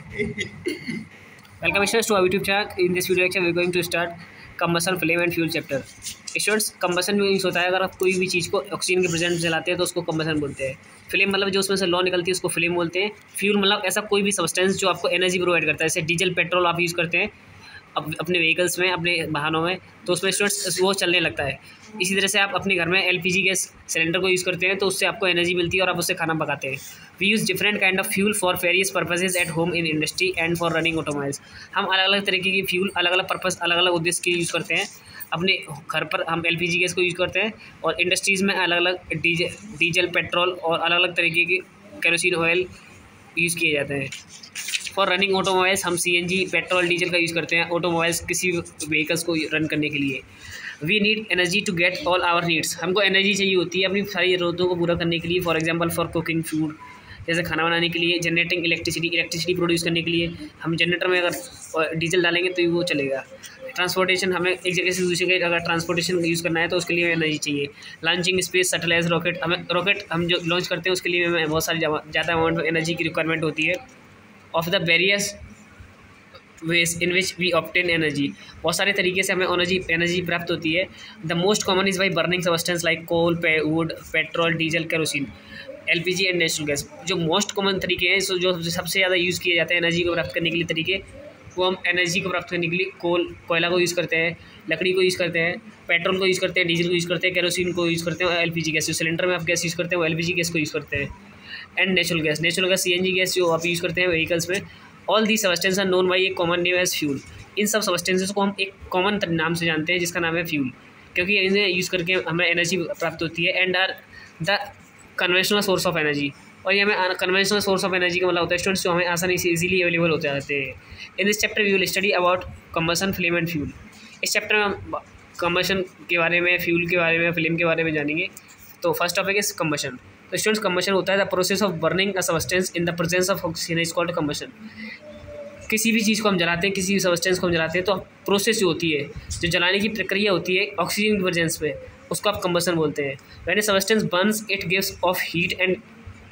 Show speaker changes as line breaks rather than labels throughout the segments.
Welcome students to our YouTube channel. In this video lecture, we are going to start combustion, flame and fuel chapter. Students combustion means होता है अगर आप कोई भी चीज़ को oxygen के प्रेजेंट में जलाते हैं तो उसको combustion बोलते हैं. फ्लेम मतलब जो उसमें से लौ निकलती है उसको फ्लेम बोलते हैं. फ्यूल मतलब ऐसा कोई भी सब्सटेंस जो आपको एनर्जी प्रोवाइड करता है, जैसे डीजल पेट्रोल आप यूज़ करते हैं अपने व्हीकल्स में, अपने वाहनों में, तो उसमें स्टूडेंट्स वो चलने लगता है. इसी तरह से आप अपने घर में एलपीजी गैस सिलेंडर को यूज़ करते हैं तो उससे आपको एनर्जी मिलती है और आप उससे खाना पकाते हैं. We use different kind of fuel for various purposes at home, in industry and for running automobiles. हम अलग अलग तरीके की फ्यूल अलग अलग पर्पस, अलग अलग उद्देश्य के यूज़ करते हैं. अपने घर पर हम एलपीजी गैस को यूज़ करते हैं और इंडस्ट्रीज़ में अलग अलग डीजल पेट्रोल और अलग अलग तरीके के केरोसिन ऑयल यूज़ किए जाते हैं. फॉर रनिंग ऑटोमोबाइल्स हम सीएनजी पेट्रोल डीजल का यूज़ करते हैं ऑटोमोबाइल्स किसी व्हीकल्स को रन करने के लिए. We need energy to get all our needs. हमको एनर्जी चाहिए होती है अपनी सारी ज़रूरतों को पूरा करने के लिए. For example for cooking food, जैसे खाना बनाने के लिए. जनरेटिंग इलेक्ट्रिसिटी प्रोड्यूस करने के लिए हम जनरेटर में अगर डीजल डालेंगे तो वो चलेगा. ट्रांसपोर्टेशन, हमें एक जगह से दूसरी जगह अगर ट्रांसपोर्टेशन यूज़ करना है तो उसके लिए एनर्जी चाहिए. लॉन्चिंग स्पेस सैटेलाइट रॉकेट, हमें रॉकेट हम जो लॉन्च करते हैं उसके लिए हमें बहुत सारी ज़्यादा अमाउंट में एनर्जी की रिक्वायरमेंट होती है. Of the various ways in which we obtain energy, बहुत सारे तरीके से हमें एनर्जी प्राप्त होती है. The most common is by burning substance like coal, wood, petrol, diesel, kerosene, LPG and natural gas. जो मोस्ट कॉमन तरीके हैं, जो सबसे ज़्यादा यूज़ किए जाते हैं एनर्जी को प्राप्त करने के लिए तरीके, वो हम एनर्जी को प्राप्त करने के लिए कोयला को यूज़ करते हैं, लकड़ी को यूज़ करते हैं, पेट्रोल को यूज़ करते हैं, डीजल को यूज़ करते हैं, केरोसिन को यूज़ करते हैं और एलपीजी गैस जो सिलेंडर में आप गैस यूज़ करते हैं वो एलपीजी गैस को यूज़ करते हैं. And natural gas CNG gas जो आप यूज़ करते हैं व्हीकल्स में. All the substance are known by a common name as fuel. इन सब सब्सटेंसेस को हम एक कॉमन नाम से जानते हैं जिसका नाम है फ्यूल, क्योंकि इन्हें यूज़ करके हमें एनर्जी प्राप्त होती है. And are the conventional source of energy. और ये हमें कन्वेंशनल सोर्स ऑफ एनर्जी का मतलब होता है स्टूडेंट्स जो हमें आसानी से इजीली अवेलेबल होते जाते हैं. In this chapter we will study about combustion, flame and fuel. इस चैप्टर में हम कम्बशन के बारे में, फ्यूल के बारे में, फ्लेम के बारे में जानेंगे. तो फर्स्ट टॉपिक इज कम्बशन. तो स्टूडेंट्स कम्बशन होता है the process of burning a substance in the presence of oxygen is called combustion. किसी भी चीज़ को हम जलाते हैं, किसी भी सब्सटेंस को हम जलाते हैं तो प्रोसेस जो होती है, जो जलाने की प्रक्रिया होती है ऑक्सीजन की प्रेजेंस पे, उसको आप कम्बशन बोलते हैं. When a substance Burns it gives off heat and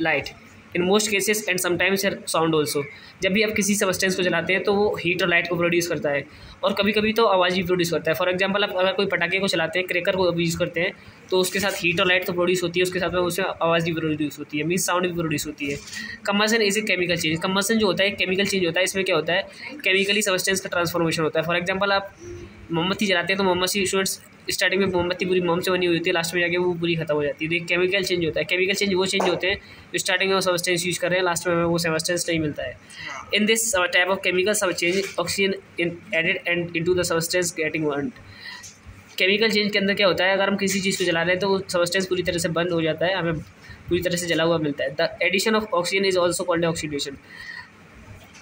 light in most cases and sometimes sound also. जब भी आप किसी सब्सटेंस को जलाते हैं तो वो हीट और लाइट को प्रोड्यूस करता है और कभी कभी तो आवाज़ भी प्रोड्यूस करता है. फॉर एग्जांपल आप अगर कोई पटाखे को चलाते हैं, क्रैकर को यूज़ करते हैं, तो उसके साथ हीट और लाइट तो प्रोड्यूस होती है, उसके साथ में उससे आवाज़ भी प्रोड्यूस होती है, मीन्स साउंड भी प्रोड्यूस होती है. Combustion is a chemical change. Combustion जो होता है केमिकल चेंज होता है. इसमें क्या होता है, केमिकली सब्सटेंस का ट्रांसफॉर्मेशन होता है. फॉर एग्जाम्पल आप मोमबत्ती जलाते हैं तो मोमबत्ती स्टूडेंट्स स्टार्टिंग में मोमबत्ती पूरी मोम से बनी हुई होती है, लास्ट में जाके वो पूरी खत्म हो जाती है. तो एक केमिकल चेंज होता है. केमिकल चेंज वो चेंज होते हैं जो स्टार्टिंग में वो सब्सटेंस यूज़ कर रहे हैं, लास्ट में हमें वो सब्सटेंस नहीं मिलता है. In this type of chemical सब change oxygen in added and into the substance getting burned. Chemical change के अंदर क्या होता है, अगर हम किसी चीज़ को जला रहे हैं तो वो सब्सटेंस पूरी तरह से बंद हो जाता है, हमें पूरी तरह से जला हुआ मिलता है. The addition of oxygen is also called oxidation.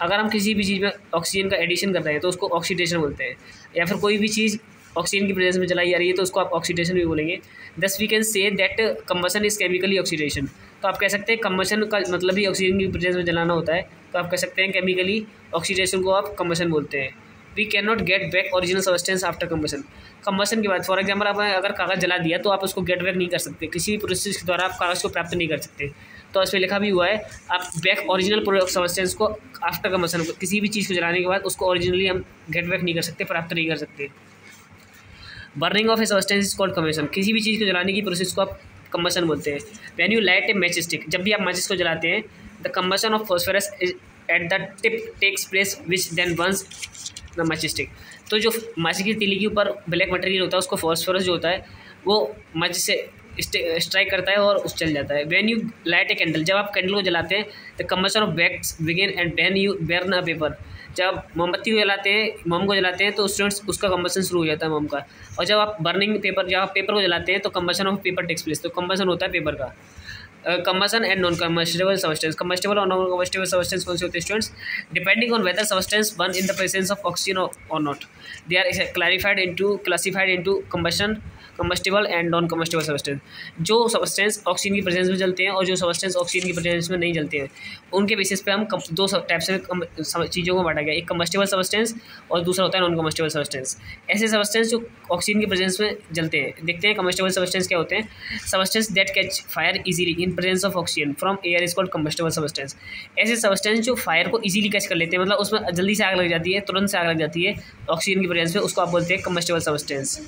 अगर हम किसी भी चीज़ में ऑक्सीजन का एडिशन कर रहे हैं तो उसको ऑक्सीडेशन बोलते हैं. या फिर कोई भी चीज़ ऑक्सीजन की प्रेजेंस में जलाई जा रही है तो उसको आप ऑक्सीडेशन भी बोलेंगे. Thus we can say that combustion is chemically oxidation. तो आप कह सकते हैं कम्बशन का मतलब ही ऑक्सीजन की प्रेजेंस में जलाना होता है, तो आप कह सकते हैं केमिकली ऑक्सीडेशन को आप कम्बशन बोलते हैं. We can not get back original substance after combustion. Combustion के बाद फॉर एग्जाम्पल आपने अगर कागज़ जला दिया तो आप उसको गेट बैक नहीं कर सकते, किसी भी प्रोसेस के द्वारा आप कागज़ को प्राप्त नहीं कर सकते. तो इसमें लिखा भी हुआ है आप बैक ओरिजिनल सब्सटेंस को आफ्टर कम्बशन, किसी भी चीज़ को जलाने के बाद उसको ओरिजिनली हम गेट बैक नहीं कर सकते, प्राप्त नहीं कर सकते. Burning of a substance is called combustion. किसी भी चीज़ को जलाने की प्रोसेस को आप कम्बशन बोलते हैं. When you light a match stick, जब भी आप माचिस को जलाते हैं, the combustion of phosphorus at the tip takes place which then burns the match stick. तो जो माचिस की तीली के ऊपर ब्लैक मटेरियल होता है उसको फॉस्फोरस जो होता है वो माचिस से स्ट्राइक करता है और उस चल जाता है. When you light a candle, जब आप कैंडल को जलाते हैं, the combustion of wax begin and when you burn a paper. जब मोमबत्ती को जलाते हैं, मोम को जलाते हैं तो स्टूडेंट्स उसका कम्बशन शुरू हो जाता है मोम का. और जब आप बर्निंग पेपर, जब आप पेपर को जलाते हैं तो combustion of paper takes place. तो कम्बशन होता है पेपर का. Combustion and non combustible substance. Combustible और नॉन कम्बस्टेबल सब्सटेंस कौन से होते हैं students, depending on whether substance burn in the presence of oxygen और not. They are classified into combustible and non combustible substance. जो substance oxygen की presence में जलते हैं और जो सब्सटेंस ऑक्सीजन की प्रेजेंस में नहीं जलते हैं, उनके बेसिस पे हम दो टाइप से चीज़ों को बांटा गया. एक कम्बस्टेबल सब्सटेंस और दूसरा होता है नॉन कम्बस्टेबल सब्सटेंस. ऐसे सब्सटेंस जो ऑक्सीजन की प्रेजेंस में जलते हैं. देखते हैं कम्बस्टेबल सब्सटेंस क्या होते हैं. Substance that catch fire easily in presence of oxygen from air is called combustible substance. ऐसे सबस्टेंस जो फायर को इजीली कैच कर लेते हैं, मतलब उसमें जल्दी से आग लग जाती है, तुरंत से आग लग जाती है ऑक्सीजन की प्रेजेंस में, उसको आप बोलते हैं कंबस्टेबल सबस्टेंस।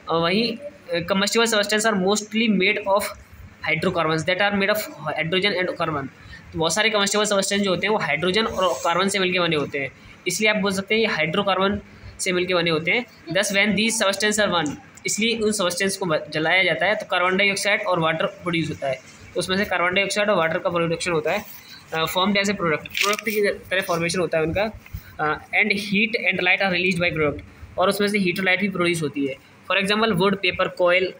और वहीं combustible substance are mostly made of hydrocarbons that are made of hydrogen and carbon. तो बहुत सारे कंबस्टेबल सबस्टेंस जो होते हैं वो हाइड्रोजन और कार्बन से मिलकर बने होते हैं, इसलिए आप बोल सकते हैं ये हाइड्रोकार्बन से मिलकर बने होते हैं। Thus when these substance are वन, इसलिए उन सबस्टेंस को जलाया जाता है तो कार्बन डाइऑक्साइड और वाटर प्रोड्यूस होता है। तो उसमें से कार्बन डाइऑक्साइड और वाटर का प्रोडक्शन होता है, फॉर्म एज ए प्रोडक्ट की तरह फॉर्मेशन होता है उनका। And heat and light are release by product, और उसमें से हीट और लाइट भी प्रोड्यूस होती है। फॉर एग्जाम्पल वुड, पेपर, कोयल,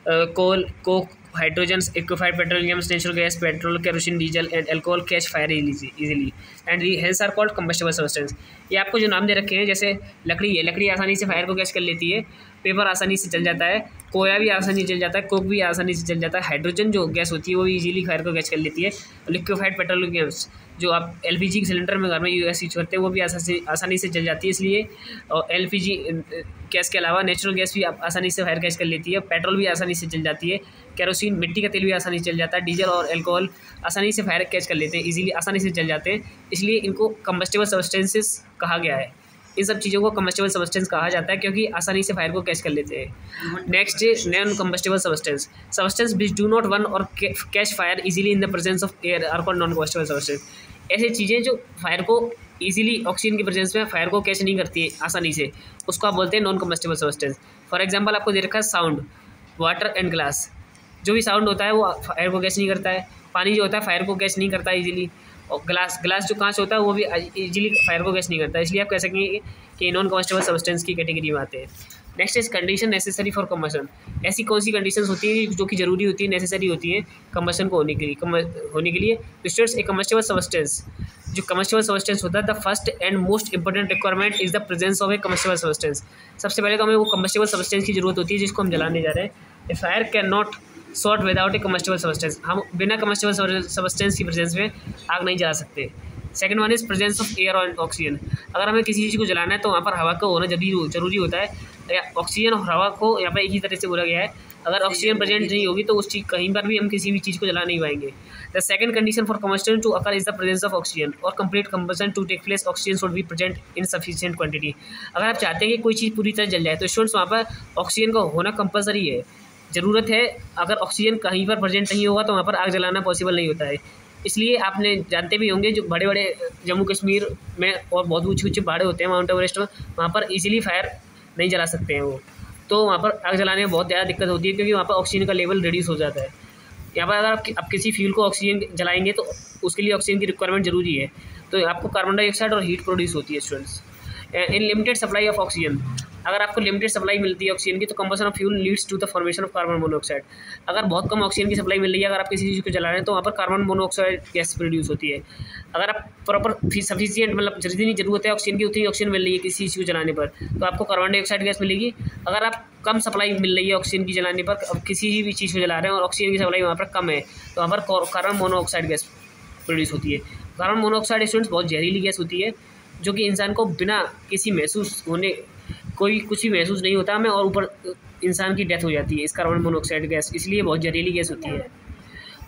coal, coke, hydrogen, liquefied petroleum, natural gas, petrol, kerosene, diesel and alcohol catch fire easily and hence are called combustible substance. ये आपको जो नाम दे रखे हैं, जैसे लकड़ी है, लकड़ी आसानी से फायर को कैच कर लेती है, पेपर आसानी से जल जाता है, कोयला भी आसानी से जल जाता है, कोक भी आसानी से जल जाता है, हाइड्रोजन जो गैस होती है वो भी इजीली फायर को कैच कर लेती है, लिक्विफाइड पेट्रोलियम जो आप एलपीजी के सिलेंडर में घर में यूज करते हैं वो भी आसानी से जल जाती है, इसलिए और एलपीजी गैस के अलावा नेचुरल गैस भी आसानी से फायर कैच कर लेती है, पेट्रोल भी आसानी से जल जाती है, केरोसिन मिट्टी का तेल भी आसानी से जल जाता है, डीजल और अल्कोहल आसानी से फायर कैच कर लेते हैं, इजीली आसानी से जल जाते हैं, इसलिए इनको कंबस्टेबल सबस्टेंसेस कहा गया है। इन सब चीज़ों को कंबस्टेबल सबस्टेंस कहा जाता है क्योंकि आसानी से फायर को कैच कर लेते हैं। Next non combustible substance, substance which do not burn और catch fire easily in the presence of air are called non combustible substance. ऐसी चीज़ें जो फायर को इजीली ऑक्सीजन की प्रेजेंस में फायर को कैच नहीं करती है आसानी से, उसको आप बोलते हैं non combustible substance. For example आपको दे रखा है साउंड, वाटर एंड ग्लास। जो भी साउंड होता है वो फायर को कैच नहीं करता है, पानी जो होता है फायर को कैच नहीं करता है इजीली, और ग्लास जो कांच होता है वो भी इजीली फायर को कैच नहीं करता है, इसलिए आप कह सकेंगे कि नॉन कंबस्टेबल सबस्टेंस की कैटेगरी में आते हैं। Next is condition necessary for combustion. ऐसी कौन सी कंडीशंस होती है जो कि जरूरी होती है, नेसेसरी होती है कंबशन को होने के लिए। स्टूडेंट्स, ए कंबस्टेबल सबस्टेंस, जो कंबस्टेबल सबस्टेंस होता है, the first and most important requirement is the presence of A combustible substance. सबसे पहले तो हमें वो कंबस्टेबल सबस्टेंस की जरूरत होती है जिसको हम जलाने जा रहे हैं। A fire can not sort without a combustible substance, हम बिना कंबस्टेबल सबस्टेंस की प्रेजेंस में आग नहीं जला सकते। Second one is presence of air और ऑक्सीजन। अगर हमें किसी चीज़ को जलाना है तो वहाँ पर हवा का होना जरूरी होता है, या ऑक्सीजन और हवा को यहाँ पर एक ही तरह से बोला गया है। अगर ऑक्सीजन प्रेजेंट नहीं होगी तो उस चीज़ कहीं पर भी हम किसी भी चीज़ को जला नहीं पाएंगे। The second condition for combustion to occur is the presence of oxygen और complete combustion to take place oxygen should be present in sufficient quantity. अगर आप चाहते हैं कि कोई चीज़ पूरी तरह जल जाए तो स्टूडेंट्स वहाँ पर ऑक्सीजन का होना कंपलसरी है, ज़रूरत है। अगर ऑक्सीजन कहीं पर प्रेजेंट नहीं होगा तो वहाँ पर आग जलाना पॉसिबल नहीं होता है। इसलिए आपने जानते भी होंगे जो बड़े बड़े जम्मू कश्मीर में और बहुत ऊँचे पहाड़े होते हैं माउंट एवरेस्ट में, वहाँ पर इजीली फायर नहीं जला सकते हैं वो, तो वहाँ पर आग जलाने में बहुत ज़्यादा दिक्कत होती है क्योंकि वहाँ पर ऑक्सीजन का लेवल रिड्यूस हो जाता है। यहाँ पर अगर आप किसी फ्यूल को ऑक्सीजन जलाएंगे तो उसके लिए ऑक्सीजन की रिक्वायरमेंट जरूरी है, तो आपको कार्बन डाइऑक्साइड और हीट प्रोड्यूस होती है students. In limited supply of oxygen, अगर आपको लिमिटेड सप्लाई मिलती है ऑक्सीजन की तो combustion of fuel leads to the formation of carbon monoxide. अगर बहुत कम ऑक्सीजन की सप्लाई मिल रही है, अगर आप किसी चीज़ को जला रहे हैं तो वहाँ पर कार्बन मोनोऑक्साइड गैस प्रोड्यूस होती है। अगर आप प्रॉपर सफिशिएंट मतलब जितनी ज़रूरत है ऑक्सीजन की उतनी ऑक्सीजन मिल रही है किसी चीज़ को जलाने पर तो आपको कार्बन डाइऑक्साइड गैस मिलेगी। अगर आप कम सप्लाई मिल रही है ऑक्सीजन की जलाने पर, अब किसी भी चीज़ को जला रहे हैं और ऑक्सीजन की सप्लाई वहाँ पर कम है तो वहाँ पर कार्बन मोनोऑक्साइड गैस प्रोड्यूस होती है। कार्बन मोनोऑक्साइड स्टूडेंट्स बहुत जहरीली गैस होती है जो कि इंसान को बिना किसी महसूस होने कोई कुछ भी महसूस नहीं होता हमें, और ऊपर इंसान की डेथ हो जाती है इस कार्बन मोनोऑक्साइड गैस, इसलिए बहुत जहरीली गैस होती है।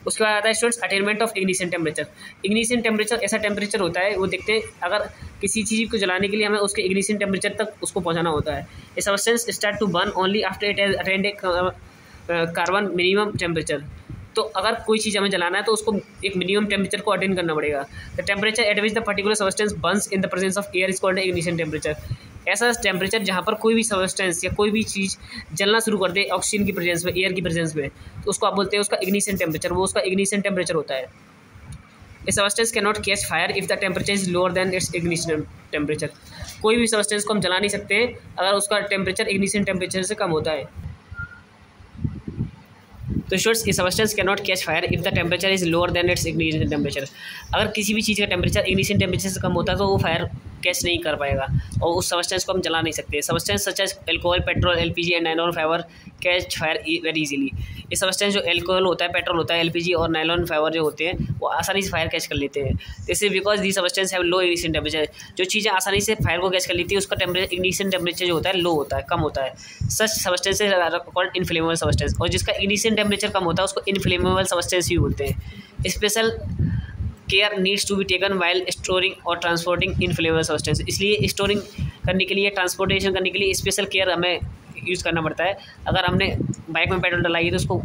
उसके बाद आता है students attainment of ignition temperature. Ignition temperature ऐसा टेम्परेचर होता है, वो देखते हैं अगर किसी चीज़ को जलाने के लिए हमें उसके इग्निशन टेम्परेचर तक उसको पहुँचाना होता है। A substance start to burn only after it has attained a carbon minimum temperature. तो अगर कोई चीज़ हमें जलाना है तो उसको एक मिनिमम टेम्परेचर को अटेंड करना पड़ेगा। The temperature at which the particular substance Burns in the presence of air is called ignition temperature. ऐसा टेम्परेचर जहाँ पर कोई भी सबस्टेंस या कोई भी चीज़ जलना शुरू कर दे ऑक्सीजन की प्रेजेंस में, एयर की प्रेजेंस में, तो उसको आप बोलते हैं उसका इग्निशन टेम्परेचर, वो उसका इग्निशन टेम्परेचर होता है। A substance can not catch fire if the temperature is lower than it's ignition temperature. कोई भी सबस्टेंस को हम जला नहीं सकते हैं अगर उसका टेम्परेचर इग्निशन टेम्परेचर से कम होता है। तो students, A substance can not catch fire if the temperature is lower than it's ignition temperature. अगर किसी भी चीज़ का टेम्परेचर इग्निशन टेम्परेचर से कम होता है तो वो फायर कैच नहीं कर पाएगा और उस सब्सटेंस को हम जला नहीं सकते। Substance such as alcohol, petrol, LPG and nylon fibre catch fire very easily. ये सब्सटेंस जो एल्कोहल होता है, पेट्रोल होता है, एलपीजी और नाइलॉन फाइबर जो होते हैं वो आसानी से फायर कैच कर लेते हैं। जैसे because the substance have low ignition temperature, जो चीज़ें आसानी से फायर को कैच कर लेती है उसका टेम्परेचर, इग्निशन टेम्परेचर जो होता है लो होता है, कम होता है। सच सब्सटेंस कॉल्ड इनफ्लेमेबल सब्सटेंस, और जिसका इग्निशन टेम्परेचर कम होता है उसको इनफ्लेमेबल सब्सटेंस भी बोलते हैं। Special care needs to be taken while storing और ट्रांसपोर्टिंग इनफ्लेमेबल सब्सटेंस, इसलिए स्टोरिंग करने के लिए, ट्रांसपोर्टेशन करने के लिए स्पेशल केयर हमें यूज़ करना पड़ता है। अगर हमने बाइक में पेट्रोल डलाई तो उसको,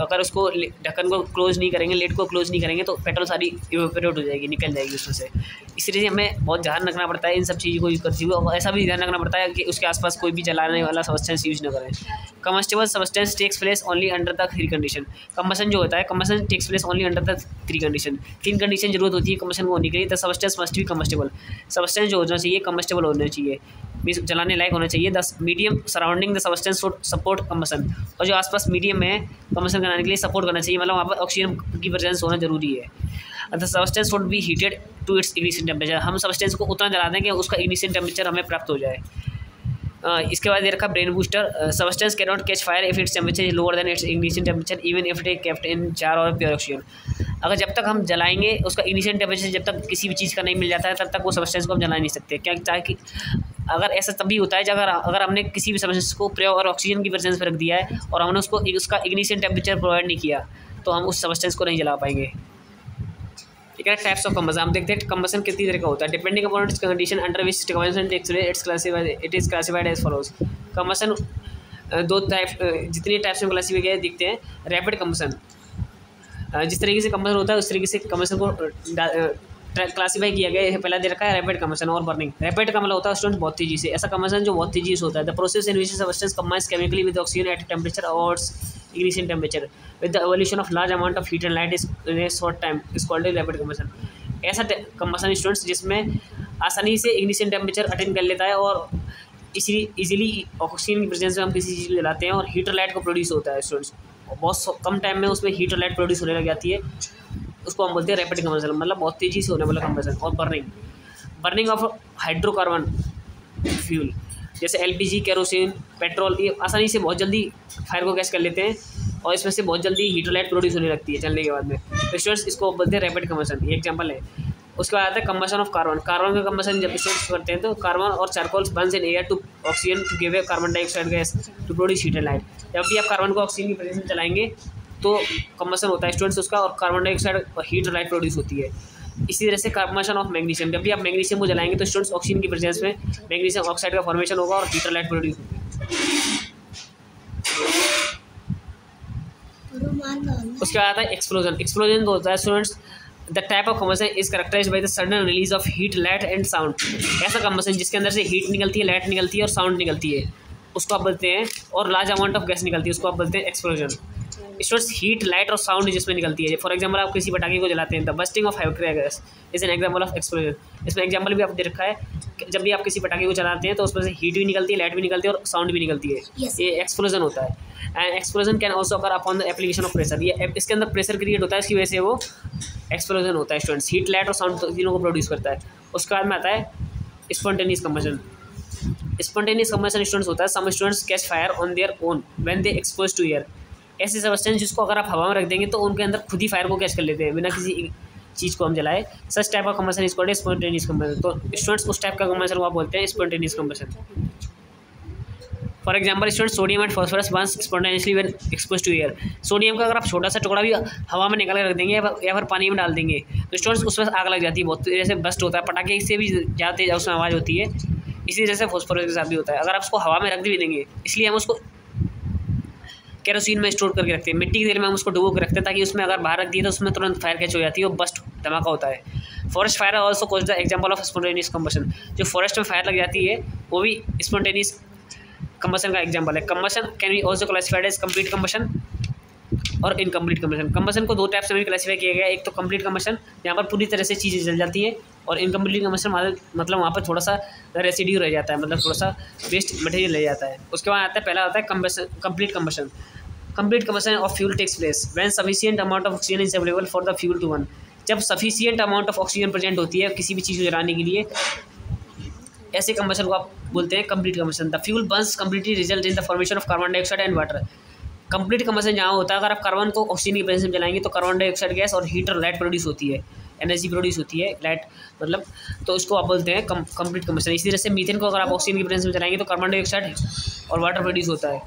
अगर उसको ढक्कन को क्लोज नहीं करेंगे, लेड को क्लोज नहीं करेंगे तो पेट्रोल सारी इवेपोरेट हो जाएगी, निकल जाएगी उसमें से। इसलिए हमें बहुत ध्यान रखना पड़ता है इन सब चीज़ों को यूज़ करते हुए, और ऐसा भी ध्यान रखना पड़ता है कि उसके आसपास कोई भी जलाने वाला सब्सटेंस यूज़ न करें। Combustible substance takes place only under the 3 condition. Combustion जो होता है, combustion takes place only under the 3 condition. 3 condition जरूरत होती है कम्बसन को होने के लिए। The substance must be combustible, substance जो होना चाहिए कम्बस्टिबल होना चाहिए, मीन्स जलाने लायक होना चाहिए। 10 medium surrounding the substance should support combustion, और जो आसपास मीडियम है कम्बसन कराने के लिए सपोर्ट करना चाहिए, मतलब वहाँ पर ऑक्सीजन की प्रेजेंस होना जरूरी है। The substance should be heated to its ignition temperature, हम सब्सटेंस को उतना जला दें कि उसका इग्निशन टेम्परेचर हमें प्राप्त हो जाए। इसके बाद ये रखा brain booster, substance can not catch fire if its temperature is lower than it's ignition temperature even if it is kept in jar और प्योर ऑक्सीजन। अगर जब तक हम जलाएंगे उसका इग्निशन टेम्परेचर जब तक किसी भी चीज़ का नहीं मिल जाता है तब तक वो सब्सटेंस को हम जला नहीं सकते। क्या ताकि अगर ऐसा तभी होता है जब अगर हमने किसी भी सब्सटेंस को प्योर और ऑक्सीजन की प्रेजेंस पर रख दिया है और हमने उसका इग्निशन टेम्परेचर प्रोवाइड नहीं किया तो हम उस सब्सटेंस को नहीं जला पाएंगे। ठीक है, टाइप्स ऑफ कम्बसन हम देखते हैं कम्बसन कितनी तरह का होता है। Depending upon its condition under which combustion takes place it is classified as follows. Combustion दो टाइप, जितनी टाइप्स में क्लासिफाई किया दिखते हैं। रैपिड कम्बसन, जिस तरीके से कम्बसन होता है उस तरीके से कम्बसन को क्लासिफाई किया गया है। पहला दे रखा है रैपिड कम्बसन और बर्निंग। रैपिड का मतलब होता है स्टूडेंट बहुत तेजी से, ऐसा कम्बसन जो बहुत तेजी से होता है। The process in which substance combines chemically with oxygen at temperature avoids ignition temperature with the evolution of large amount of heat and light is in a short time is called a rapid combustion। ऐसा combustion students जिसमें आसानी से ignition temperature attain कर लेता है और easily oxygen की presence में हम किसी चीज़ जलाते हैं और हीट और लाइट को प्रोड्यूस होता है स्टूडेंट्स, और बहुत कम टाइम में उसमें हीट और लाइट प्रोड्यूस होने लग जाती है, उसको हम बोलते हैं रैपिड कम्बसन, मतलब बहुत तेज़ी से होने वाला कम्बसन। और बर्निंग ऑफ हाइड्रोकार्बन फ्यूल जैसे एलपीजी, केरोसिन, पेट्रोल, ये आसानी से बहुत जल्दी फायर को कैच कर लेते हैं और इसमें से बहुत जल्दी हीट और लाइट प्रोड्यूस होने लगती है चलने के बाद में। तो स्टूडेंट्स इसको बोलते हैं रैपिड कम्बसन, ये एग्जांपल है। उसके बाद आता है कम्बसन ऑफ कार्बन। कार्बन का कम्बसन जब स्टूडेंट्स करते हैं तो कार्बन और charcoal burns in air to oxygen to give a carbon dioxide gas to produce heat and light. जब भी आप कार्बन को ऑक्सीजन की प्रेजेंस में चलाएंगे तो कम्बसन होता है स्टूडेंट्स उसका, और कार्बन डाइऑक्साइड और हीट और लाइट प्रोड्यूस होती है। इसी तरह से कम्बसन ऑफ मैग्नीशियम, जब भी आप मैग्नीशियम को जलाएंगे तो स्टूडेंट्स ऑक्सीजन की प्रेजेंस में मैग्नीशियम ऑक्साइड का फॉर्मेशन होगा और हीट और लाइट प्रोड्यूस होगी। उसके बाद आता है एक्सप्लोजन। एक्सप्लोजन तो होता है students the type of combustion is characterized by the sudden release of heat, light and sound. ऐसा कम्बसन जिसके अंदर से हीट निकलती है, लाइट निकलती है और साउंड निकलती है, उसको आप बोलते हैं, और लार्ज अमाउंट ऑफ गैस निकलती है, उसको आप बोलते हैं एक्सप्लोजन। स्टूडेंट्स हीट, लाइट और साउंड जिसमें निकलती है, फॉर एग्जांपल आप किसी पटाखे को जलाते हैं, the bursting of crackers is an example of explosion. इसमें एग्जांपल भी आप दे रखा है, जब भी आप किसी पटाखे को जलाते हैं तो उसमें से हीट भी निकलती है, लाइट भी निकलती है और साउंड भी निकलती है, ये एक्सप्लोजन होता है। And explosion can also occur upon the application of pressure, ये इसके अंदर प्रेशर क्रिएट होता है, इसकी वजह से वो एक्सप्लोजन होता है स्टूडेंट्स। हीट, लाइट और साउंड तीनों को प्रोड्यूस करता है। उसके बाद में आता है spontaneous combustion. Spontaneous combustion students होता है some students catch fire on their own when they expose to air. ऐसे सब्सटेंस जिसको अगर आप हवा में रख देंगे तो उनके अंदर खुद ही फायर को कैच कर लेते हैं बिना किसी चीज़ को हम जलाए। Such type of combustion is called spontaneous combustion. तो स्टूडेंट्स उस टाइप का कम्बसन को आप बोलते हैं spontaneous combustion. For example students sodium and phosphorus burns spontaneously when expose to air. Sodium का अगर आप छोटा सा टुकड़ा भी हवा में निकाल कर रख देंगे या फिर पानी में डाल देंगे तो स्टूडेंट्स उसमें आग लग जाती है, बहुत जैसे बस्ट होता है, पटाखे से भी ज़्यादा तेज उसमें आवाज़ होती है। इसी तरह से फॉस्फोरस के साथ भी होता है। अगर आप उसको हवा में रख भी देंगे, इसलिए हम उसको केरोसिन में स्टोर करके रखते हैं, मिट्टी के तेल में हम उसको डुबो के रखते हैं ताकि उसमें अगर बाहर रख दिए तो उसमें तुरंत फायर कैच हो जाती है और बस्ट धमाका होता है। Forest fire also called the example of spontaneous combustion. जो फॉरेस्ट में फायर लग जाती है वो भी स्पॉन्टेनियस कम्बसन का एग्जांपल है। Combustion can be also classified as complete combustion और इनकम्प्लीट कम्बसन। कम्बसन को दो टाइप से भी क्लासीफाई किया गया है, एक तो कंप्लीट कम्बसन जहाँ पर पूरी तरह से चीज़ें जल जाती हैं, और इनकम्प्लीट कम्बसन मतलब वहाँ पर थोड़ा सा रेसिड्यू रह जाता है, मतलब थोड़ा सा वेस्ट मटेरियल रह जाता है। उसके बाद आता है पहला आता है complete combustion. Complete combustion of fuel takes place when sufficient amount of oxygen is available for the fuel to burn. जब sufficient amount of oxygen present होती है किसी भी चीज़ को जलाने के लिए ऐसे कम्बशन को आप बोलते हैं complete combustion. The fuel Burns completely result in the formation of carbon dioxide and water. Complete combustion जहाँ होता है, अगर आप कार्बन को ऑक्सीजन की प्रेजेंस में जलाएंगे तो कार्बन डाइऑक्साइड गैस और हीट और लाइट प्रोड्यूस होती है, एनर्जी प्रोड्यूस होती है, लाइट मतलब, तो उसको आप बोलते हैं कंप्लीट कम्बशन। इसी तरह से मीथेन को अगर आप ऑक्सीजन की प्रेजेंस में जलाएंगे तो कार्बन डाइऑक्साइड और वाटर प्रोड्यूस होता है।